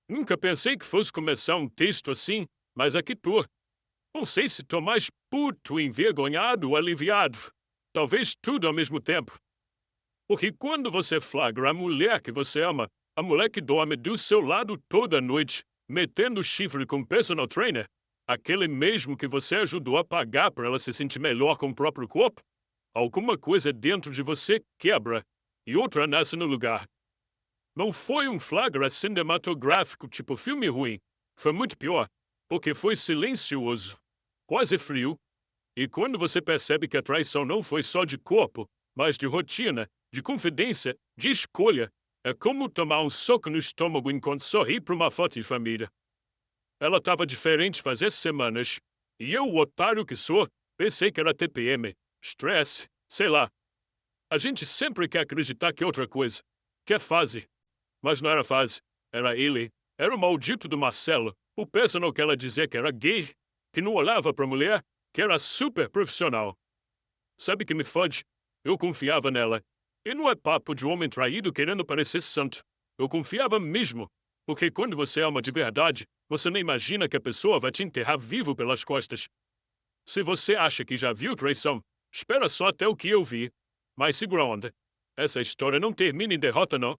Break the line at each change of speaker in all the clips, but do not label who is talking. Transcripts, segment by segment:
Nunca pensei que fosse começar um texto assim, mas aqui tô. Não sei se tô mais puto, envergonhado ou aliviado. Talvez tudo ao mesmo tempo. Porque quando você flagra a mulher que você ama, a mulher que dorme do seu lado toda noite, metendo chifre com personal trainer, aquele mesmo que você ajudou a pagar para ela se sentir melhor com o próprio corpo, alguma coisa dentro de você quebra e outra nasce no lugar. Não foi um flagra cinematográfico tipo filme ruim. Foi muito pior, porque foi silencioso, quase frio. E quando você percebe que a traição não foi só de corpo, mas de rotina, de confidência, de escolha, é como tomar um soco no estômago enquanto sorri para uma foto de família. Ela estava diferente fazia semanas, e eu, o otário que sou, pensei que era TPM, estresse, sei lá. A gente sempre quer acreditar que é outra coisa, que é fase. Mas não era fase, era ele. Era o maldito do Marcelo, o personal que ela dizia que era gay, que não olhava pra mulher, que era super profissional. Sabe que me fode? Eu confiava nela. E não é papo de homem traído querendo parecer santo. Eu confiava mesmo, porque quando você ama de verdade, você nem imagina que a pessoa vai te enterrar vivo pelas costas. Se você acha que já viu traição, espera só até o que eu vi. Mas segura a onda. Essa história não termina em derrota, não.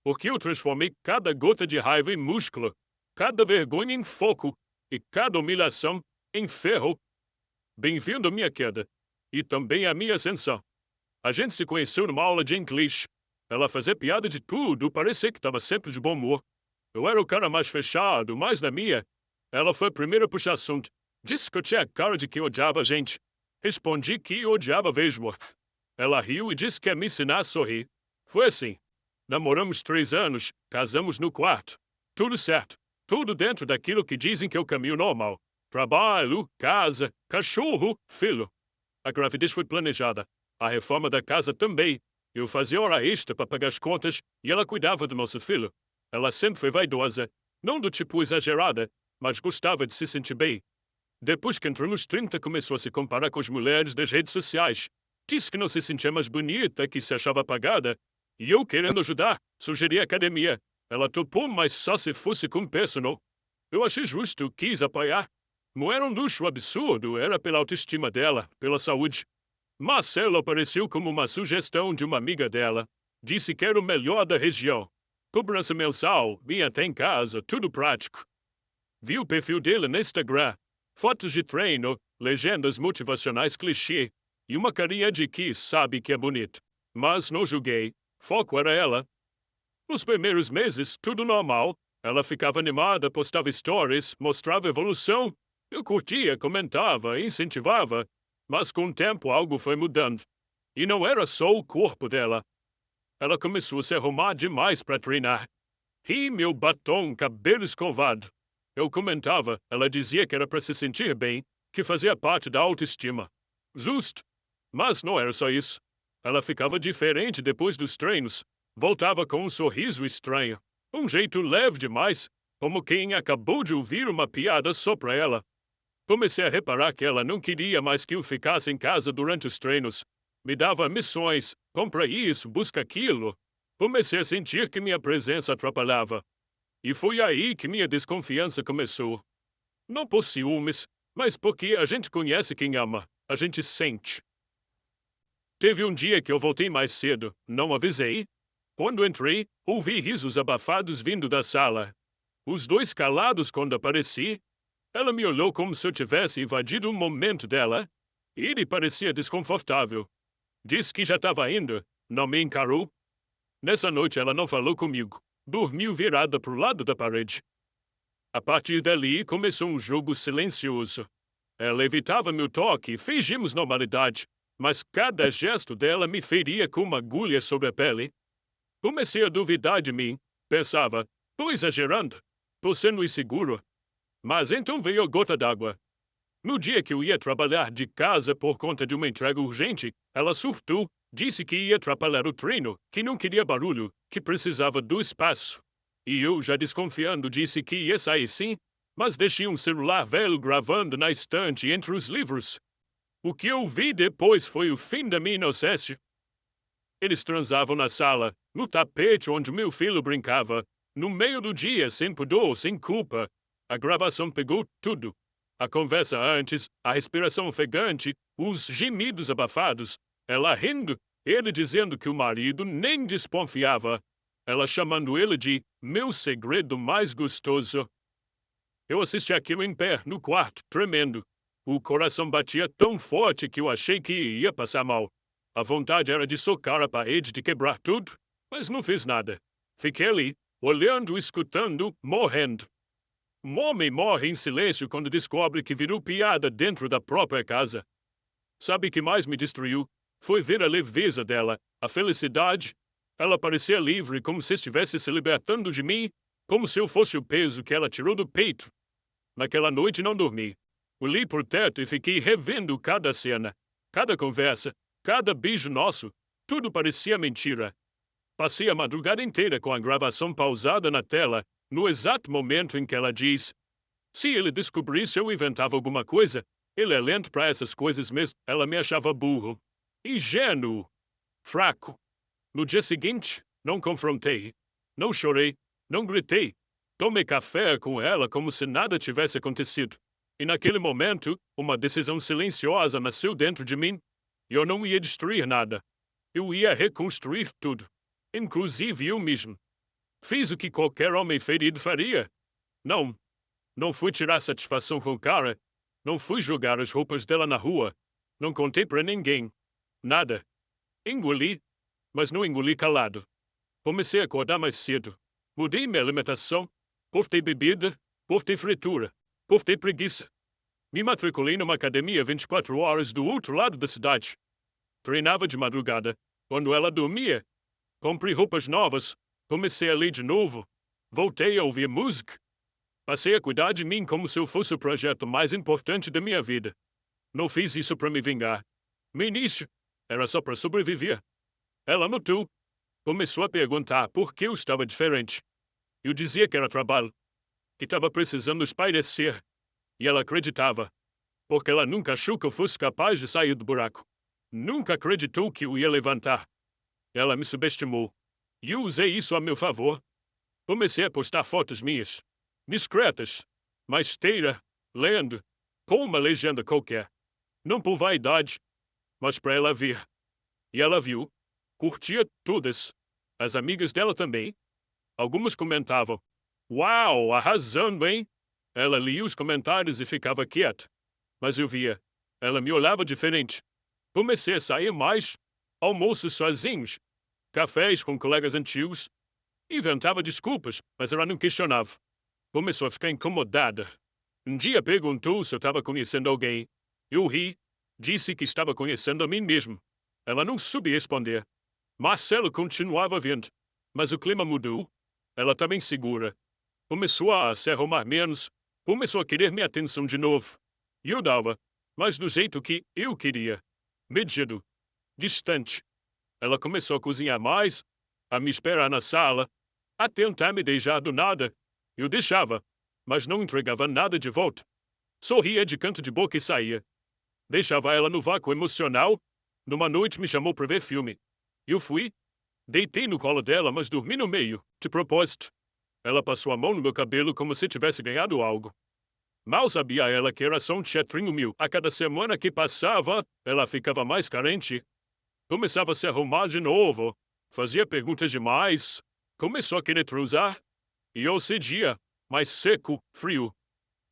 Porque eu transformei cada gota de raiva em músculo, cada vergonha em foco e cada humilhação em ferro. Bem-vindo à minha queda. E também à minha ascensão. A gente se conheceu numa aula de inglês. Ela fazia piada de tudo, parecia que estava sempre de bom humor. Eu era o cara mais fechado, mais na minha. Ela foi a primeira a puxar assunto. Disse que eu tinha cara de que odiava a gente. Respondi que odiava mesmo. Ela riu e disse que ia me ensinar a sorrir. Foi assim. Namoramos 3 anos, casamos no quarto. Tudo certo. Tudo dentro daquilo que dizem que é o caminho normal. Trabalho, casa, cachorro, filho. A gravidez foi planejada. A reforma da casa também. Eu fazia hora extra para pagar as contas e ela cuidava do nosso filho. Ela sempre foi vaidosa. Não do tipo exagerada, mas gostava de se sentir bem. Depois que entrou nos 30, começou a se comparar com as mulheres das redes sociais. Disse que não se sentia mais bonita, que se achava apagada. E eu, querendo ajudar, sugeri a academia. Ela topou, mas só se fosse com personal. Eu achei justo, quis apoiar. Não era um luxo absurdo, era pela autoestima dela, pela saúde. Marcelo apareceu como uma sugestão de uma amiga dela. Disse que era o melhor da região. Cobrança mensal, vinha até em casa, tudo prático. Vi o perfil dele no Instagram. Fotos de treino, legendas motivacionais clichê e uma carinha de que sabe que é bonito. Mas não julguei. Foco era ela. Nos primeiros meses, tudo normal. Ela ficava animada, postava stories, mostrava evolução. Eu curtia, comentava, incentivava. Mas com o tempo algo foi mudando. E não era só o corpo dela. Ela começou a se arrumar demais para treinar. Rímel, batom, cabelo escovado. Eu comentava, ela dizia que era para se sentir bem, que fazia parte da autoestima. Justo. Mas não era só isso. Ela ficava diferente depois dos treinos. Voltava com um sorriso estranho. Um jeito leve demais, como quem acabou de ouvir uma piada só pra ela. Comecei a reparar que ela não queria mais que eu ficasse em casa durante os treinos. Me dava missões, compra isso, busca aquilo. Comecei a sentir que minha presença atrapalhava. E foi aí que minha desconfiança começou. Não por ciúmes, mas porque a gente conhece quem ama, a gente sente. Teve um dia que eu voltei mais cedo, não avisei. Quando entrei, ouvi risos abafados vindo da sala. Os dois calados quando apareci. Ela me olhou como se eu tivesse invadido um momento dela. E ele parecia desconfortável. Disse que já estava indo, não me encarou. Nessa noite ela não falou comigo. Dormiu virada pro lado da parede. A partir dali começou um jogo silencioso. Ela evitava meu toque e fingimos normalidade, mas cada gesto dela me feria com uma agulha sobre a pele. Comecei a duvidar de mim. Pensava, tô exagerando, tô sendo inseguro. Mas então veio a gota d'água. No dia que eu ia trabalhar de casa por conta de uma entrega urgente, ela surtou, disse que ia atrapalhar o treino, que não queria barulho, que precisava do espaço. E eu, já desconfiando, disse que ia sair sim, mas deixei um celular velho gravando na estante entre os livros. O que eu vi depois foi o fim da minha inocência. Eles transavam na sala, no tapete onde meu filho brincava. No meio do dia, sem pudor, sem culpa, a gravação pegou tudo. A conversa antes, a respiração ofegante, os gemidos abafados, ela rindo, ele dizendo que o marido nem desconfiava, ela chamando ele de meu segredo mais gostoso. Eu assisti aquilo em pé, no quarto, tremendo. O coração batia tão forte que eu achei que ia passar mal. A vontade era de socar a parede, de quebrar tudo, mas não fiz nada. Fiquei ali, olhando, escutando, morrendo. Um homem morre em silêncio quando descobre que virou piada dentro da própria casa. Sabe o que mais me destruiu? Foi ver a leveza dela, a felicidade. Ela parecia livre, como se estivesse se libertando de mim, como se eu fosse o peso que ela tirou do peito. Naquela noite não dormi. Olhei por teto e fiquei revendo cada cena, cada conversa, cada beijo nosso. Tudo parecia mentira. Passei a madrugada inteira com a gravação pausada na tela, no exato momento em que ela diz: se ele descobrisse eu inventava alguma coisa, ele é lento para essas coisas mesmo. Ela me achava burro, ingênuo, fraco. No dia seguinte, não confrontei, não chorei, não gritei. Tomei café com ela como se nada tivesse acontecido. E naquele momento, uma decisão silenciosa nasceu dentro de mim. Eu não ia destruir nada. Eu ia reconstruir tudo, inclusive eu mesmo. Fiz o que qualquer homem ferido faria. Não fui tirar satisfação com o cara. Não fui jogar as roupas dela na rua. Não contei pra ninguém. Nada. Engoli, mas não engoli calado. Comecei a acordar mais cedo. Mudei minha alimentação. Cortei bebida. Cortei fritura. Cortei preguiça. Me matriculei numa academia 24 horas do outro lado da cidade. Treinava de madrugada. Quando ela dormia, comprei roupas novas. Comecei a ler de novo. Voltei a ouvir música. Passei a cuidar de mim como se eu fosse o projeto mais importante da minha vida. Não fiz isso para me vingar. No início, era só para sobreviver. Ela notou. Começou a perguntar por que eu estava diferente. Eu dizia que era trabalho, que estava precisando espairecer. E ela acreditava, porque ela nunca achou que eu fosse capaz de sair do buraco. Nunca acreditou que eu ia levantar. Ela me subestimou. E eu usei isso a meu favor. Comecei a postar fotos minhas, discretas, mas esteira, lendo, com uma legenda qualquer. Não por vaidade, mas para ela ver. E ela viu. Curtia todas. As amigas dela também. Algumas comentavam: uau, arrasando, hein? Ela lia os comentários e ficava quieta. Mas eu via. Ela me olhava diferente. Comecei a sair mais. Almoços sozinhos. Cafés com colegas antigos. Inventava desculpas, mas ela não questionava. Começou a ficar incomodada. Um dia perguntou se eu estava conhecendo alguém. Eu ri. Disse que estava conhecendo a mim mesmo. Ela não soube responder. Marcelo continuava vendo. Mas o clima mudou. Ela estava insegura. Começou a se arrumar menos. Começou a querer minha atenção de novo. E eu dava, mas do jeito que eu queria. Medido. Distante. Ela começou a cozinhar mais, a me esperar na sala, a tentar me deixar do nada. Eu deixava, mas não entregava nada de volta. Sorria de canto de boca e saía. Deixava ela no vácuo emocional. Numa noite me chamou para ver filme. Eu fui. Deitei no colo dela, mas dormi no meio, de propósito. Ela passou a mão no meu cabelo como se tivesse ganhado algo. Mal sabia ela que era só um teatrinho meu. A cada semana que passava, ela ficava mais carente. Começava a se arrumar de novo. Fazia perguntas demais. Começou a querer transar. E eu cedia, mais seco, frio.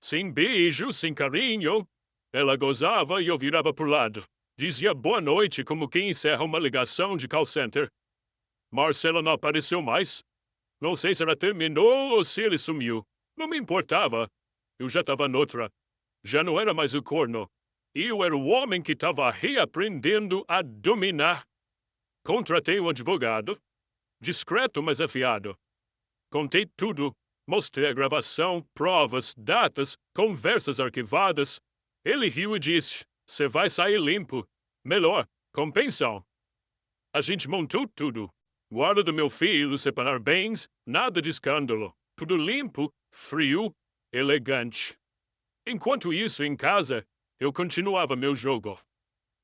Sem beijo, sem carinho. Ela gozava e eu virava pro lado. Dizia boa noite como quem encerra uma ligação de call center. Marcela não apareceu mais. Não sei se ela terminou ou se ele sumiu. Não me importava. Eu já estava noutra. Já não era mais o corno. Eu era o homem que estava reaprendendo a dominar. Contratei um advogado. Discreto, mas afiado. Contei tudo. Mostrei a gravação, provas, datas, conversas arquivadas. Ele riu e disse: "Você vai sair limpo. Melhor, com pensão." A gente montou tudo. Guarda do meu filho, separar bens, nada de escândalo. Tudo limpo, frio, elegante. Enquanto isso, em casa, eu continuava meu jogo.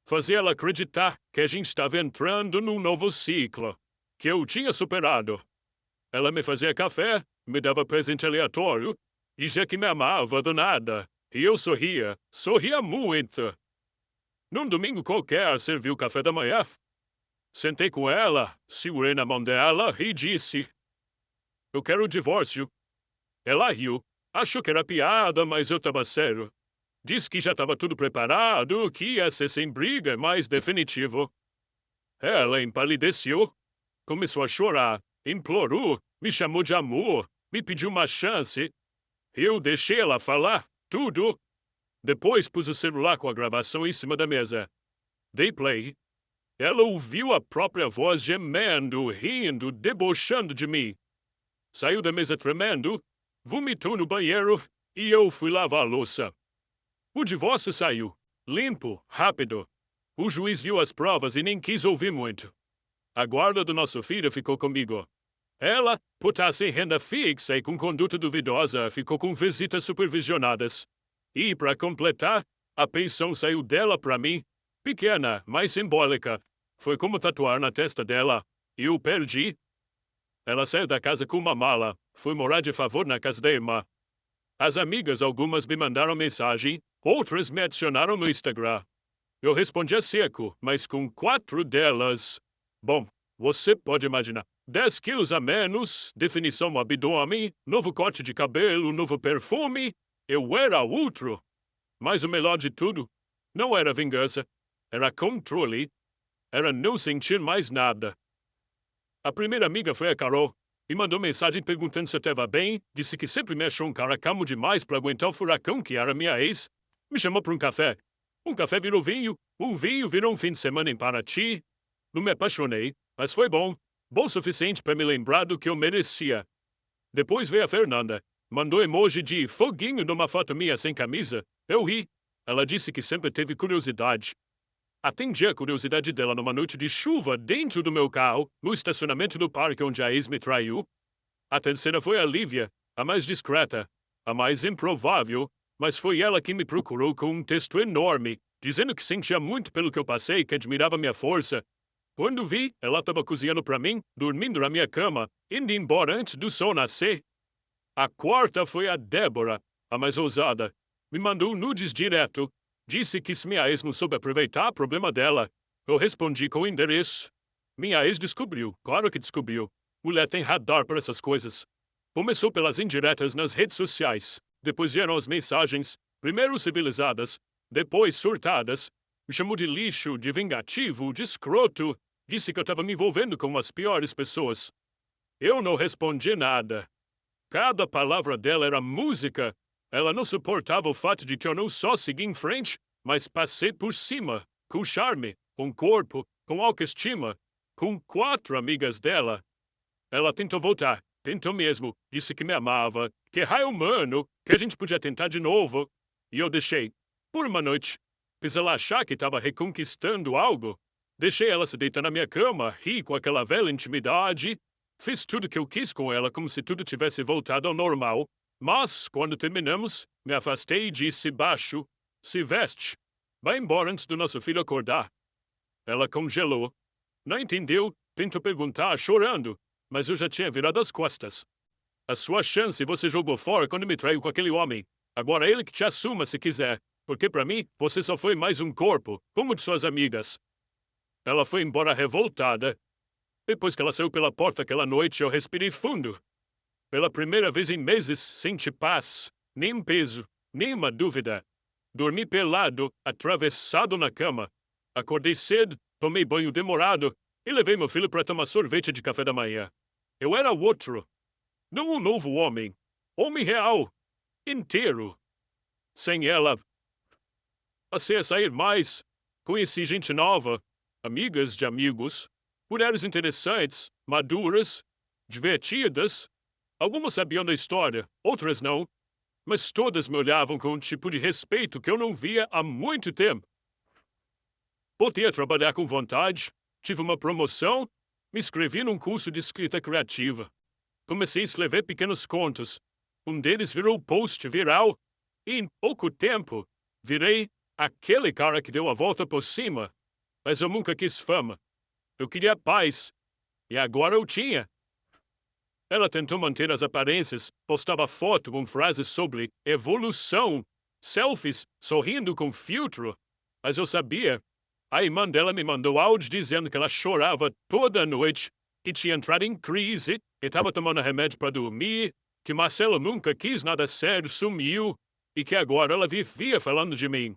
Fazia ela acreditar que a gente estava entrando num novo ciclo, que eu tinha superado. Ela me fazia café, me dava presente aleatório, dizia que me amava do nada. E eu sorria muito. Num domingo qualquer, serviu o café da manhã. Sentei com ela, segurei na mão dela e disse: "Eu quero o divórcio." Ela riu. Achou que era piada, mas eu estava sério. Disse que já estava tudo preparado, que ia ser sem briga, mas definitivo. Ela empalideceu, começou a chorar, implorou, me chamou de amor, me pediu uma chance. Eu deixei ela falar tudo. Depois pus o celular com a gravação em cima da mesa. Dei play. Ela ouviu a própria voz gemendo, rindo, debochando de mim. Saiu da mesa tremendo, vomitou no banheiro e eu fui lavar a louça. O divórcio saiu. Limpo, rápido. O juiz viu as provas e nem quis ouvir muito. A guarda do nosso filho ficou comigo. Ela, por estar sem renda fixa e com conduta duvidosa, ficou com visitas supervisionadas. E, para completar, a pensão saiu dela para mim. Pequena, mas simbólica. Foi como tatuar na testa dela. E eu perdi. Ela saiu da casa com uma mala. Fui morar de favor na casa da irmã. As amigas, algumas me mandaram mensagem, outras me adicionaram no Instagram. Eu respondi a seco, mas com 4 delas. Bom, você pode imaginar. 10 quilos a menos, definição no abdômen, novo corte de cabelo, novo perfume. Eu era outro. Mas o melhor de tudo, não era vingança, era controle. Era não sentir mais nada. A primeira amiga foi a Carol e mandou mensagem perguntando se eu estava bem, disse que sempre me achou um cara calmo demais para aguentar o furacão que era minha ex. Me chamou para um café. Um café virou vinho, um vinho virou um fim de semana em Paraty. Não me apaixonei, mas foi bom. Bom o suficiente para me lembrar do que eu merecia. Depois veio a Fernanda. Mandou emoji de foguinho numa foto minha sem camisa. Eu ri. Ela disse que sempre teve curiosidade. Atendi a curiosidade dela numa noite de chuva dentro do meu carro, no estacionamento do parque onde a ex me traiu. A terceira foi a Lívia, a mais discreta, a mais improvável, mas foi ela que me procurou com um texto enorme, dizendo que sentia muito pelo que eu passei e que admirava minha força. Quando vi, ela estava cozinhando para mim, dormindo na minha cama, indo embora antes do sol nascer. A quarta foi a Débora, a mais ousada. Me mandou nudes direto. Disse que se minha ex não soube aproveitar, problema dela. Eu respondi com o endereço. Minha ex descobriu, claro que descobriu. Mulher tem radar para essas coisas. Começou pelas indiretas nas redes sociais. Depois vieram as mensagens, primeiro civilizadas, depois surtadas. Me chamou de lixo, de vingativo, de escroto. Disse que eu estava me envolvendo com as piores pessoas. Eu não respondi nada. Cada palavra dela era música. Ela não suportava o fato de que eu não só segui em frente, mas passei por cima, com charme, com corpo, com autoestima, com 4 amigas dela. Ela tentou voltar, tentou mesmo, disse que me amava, que é raio humano, que a gente podia tentar de novo. E eu deixei, por uma noite. Fiz ela achar que estava reconquistando algo. Deixei ela se deitar na minha cama, ri com aquela velha intimidade. Fiz tudo que eu quis com ela como se tudo tivesse voltado ao normal. Mas, quando terminamos, me afastei e disse baixo, se veste. Vai embora antes do nosso filho acordar. Ela congelou. Não entendeu, tentou perguntar, chorando, mas eu já tinha virado as costas. A sua chance você jogou fora quando me traiu com aquele homem. Agora ele que te assuma se quiser, porque para mim você só foi mais um corpo, como de suas amigas. Ela foi embora revoltada. Depois que ela saiu pela porta aquela noite, eu respirei fundo. Pela primeira vez em meses, senti paz, nem peso, nenhuma dúvida. Dormi pelado, atravessado na cama. Acordei cedo, tomei banho demorado e levei meu filho para tomar sorvete de café da manhã. Eu era outro. Não um novo homem. Homem real. Inteiro. Sem ela, passei a sair mais. Conheci gente nova, amigas de amigos, mulheres interessantes, maduras, divertidas. Algumas sabiam da história, outras não, mas todas me olhavam com um tipo de respeito que eu não via há muito tempo. Voltei a trabalhar com vontade, tive uma promoção, me inscrevi num curso de escrita criativa. Comecei a escrever pequenos contos. Um deles virou post viral e, em pouco tempo, virei aquele cara que deu a volta por cima. Mas eu nunca quis fama. Eu queria paz. E agora eu tinha. Ela tentou manter as aparências, postava foto com frases sobre evolução, selfies, sorrindo com filtro. Mas eu sabia. A irmã dela me mandou áudio dizendo que ela chorava toda noite, que tinha entrado em crise, que estava tomando remédio para dormir, que Marcelo nunca quis nada sério, sumiu, e que agora ela vivia falando de mim.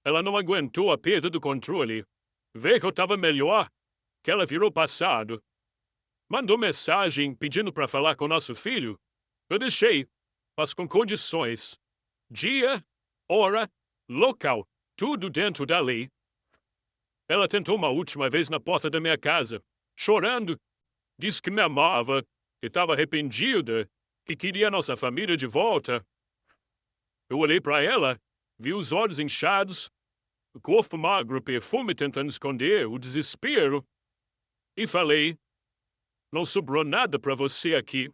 Ela não aguentou a perda do controle. Vê que eu estava melhor, que ela virou passado. Mandou mensagem pedindo para falar com nosso filho. Eu deixei, mas com condições. Dia, hora, local, tudo dentro da lei. Ela tentou uma última vez na porta da minha casa, chorando. Disse que me amava, que estava arrependida, que queria nossa família de volta. Eu olhei para ela, vi os olhos inchados, o corpo magro, perfume tentando esconder o desespero, e falei: não sobrou nada para você aqui.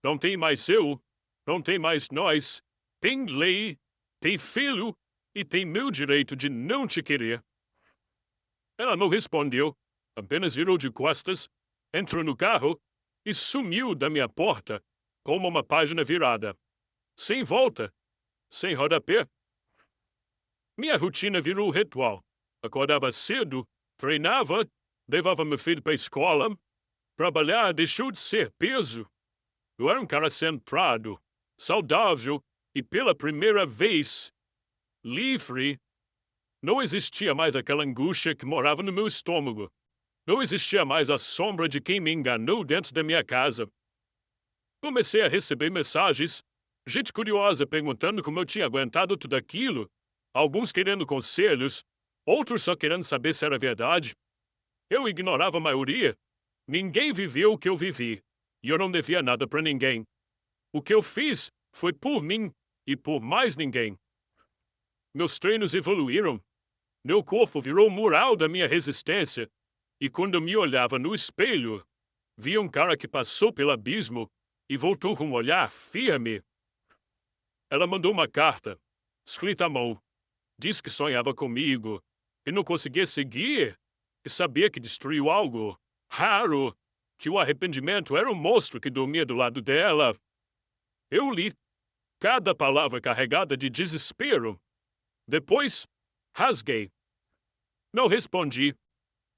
Não tem mais eu, não tem mais nós. Tem lei, tem filho e tem meu direito de não te querer. Ela não respondeu, apenas virou de costas, entrou no carro e sumiu da minha porta como uma página virada. Sem volta, sem rodapé. Minha rotina virou ritual. Acordava cedo, treinava, levava meu filho para a escola. Trabalhar deixou de ser peso. Eu era um cara centrado, saudável e, pela primeira vez, livre. Não existia mais aquela angústia que morava no meu estômago. Não existia mais a sombra de quem me enganou dentro da minha casa. Comecei a receber mensagens, gente curiosa perguntando como eu tinha aguentado tudo aquilo, alguns querendo conselhos, outros só querendo saber se era verdade. Eu ignorava a maioria. Ninguém viveu o que eu vivi, e eu não devia nada para ninguém. O que eu fiz foi por mim e por mais ninguém. Meus treinos evoluíram. Meu corpo virou o mural da minha resistência, e quando eu me olhava no espelho, via um cara que passou pelo abismo e voltou com um olhar firme. Ela mandou uma carta, escrita à mão. Disse que sonhava comigo, que não conseguia seguir, que sabia que destruiu algo raro, que o arrependimento era um monstro que dormia do lado dela. Eu li, cada palavra carregada de desespero. Depois, rasguei. Não respondi.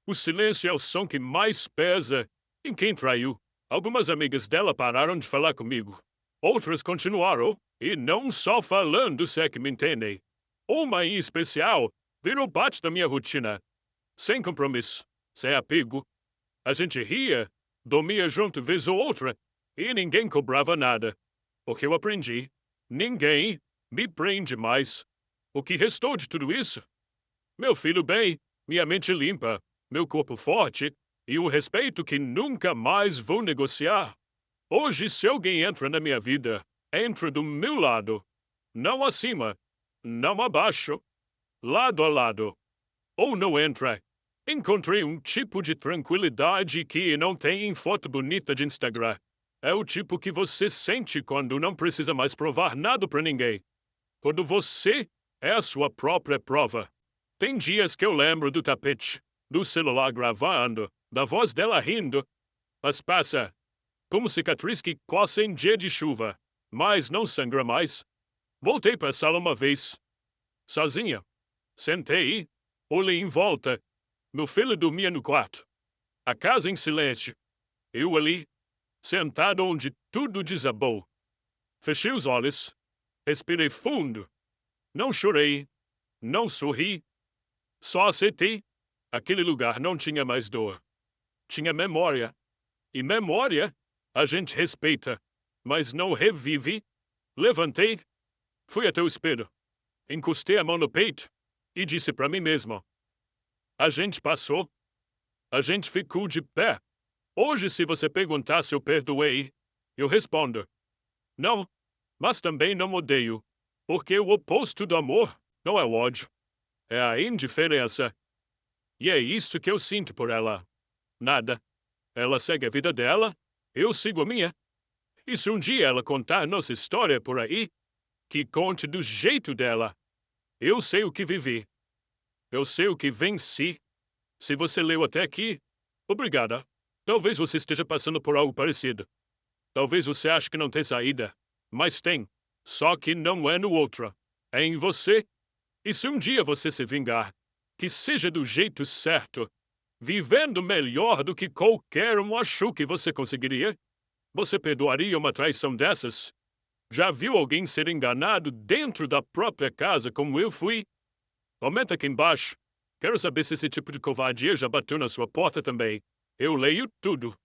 O silêncio é o som que mais pesa em quem traiu. Algumas amigas dela pararam de falar comigo. Outras continuaram, e não só falando, se é que me entendem. Uma em especial virou parte da minha rotina. Sem compromisso, sem apego. A gente ria, dormia junto vez ou outra, e ninguém cobrava nada. O que eu aprendi, ninguém me prende mais. O que restou de tudo isso? Meu filho bem, minha mente limpa, meu corpo forte e um respeito que nunca mais vou negociar. Hoje, se alguém entra na minha vida, entra do meu lado. Não acima, não abaixo, lado a lado. Ou não entra. Encontrei um tipo de tranquilidade que não tem em foto bonita de Instagram. É o tipo que você sente quando não precisa mais provar nada pra ninguém. Quando você é a sua própria prova. Tem dias que eu lembro do tapete, do celular gravando, da voz dela rindo. Mas passa, como cicatriz que coça em dia de chuva, mas não sangra mais. Voltei pra sala uma vez, sozinha. Sentei, olhei em volta. Meu filho dormia no quarto. A casa em silêncio. Eu ali, sentado onde tudo desabou. Fechei os olhos. Respirei fundo. Não chorei. Não sorri. Só aceitei. Aquele lugar não tinha mais dor. Tinha memória. E memória a gente respeita, mas não revive. Levantei. Fui até o espelho. Encostei a mão no peito e disse para mim mesmo: a gente passou. A gente ficou de pé. Hoje, se você perguntar se eu perdoei, eu respondo: não, mas também não odeio. Porque o oposto do amor não é o ódio. É a indiferença. E é isso que eu sinto por ela. Nada. Ela segue a vida dela, eu sigo a minha. E se um dia ela contar nossa história por aí, que conte do jeito dela. Eu sei o que vivi. Eu sei o que venci. Se você leu até aqui, obrigada. Talvez você esteja passando por algo parecido. Talvez você ache que não tem saída, mas tem. Só que não é no outro. É em você. E se um dia você se vingar, que seja do jeito certo, vivendo melhor do que qualquer um achou que você conseguiria. Você perdoaria uma traição dessas? Já viu alguém ser enganado dentro da própria casa como eu fui? Comenta aqui embaixo. Quero saber se esse tipo de covardia já bateu na sua porta também. Eu leio tudo.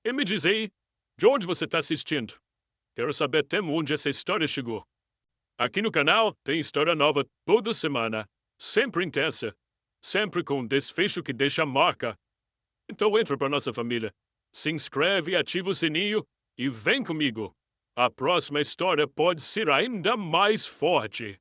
E me diz aí, de onde você está assistindo? Quero saber até onde essa história chegou. Aqui no canal tem história nova toda semana, sempre intensa, sempre com um desfecho que deixa marca. Então entra para nossa família, se inscreve, ativa o sininho e vem comigo. A próxima história pode ser ainda mais forte.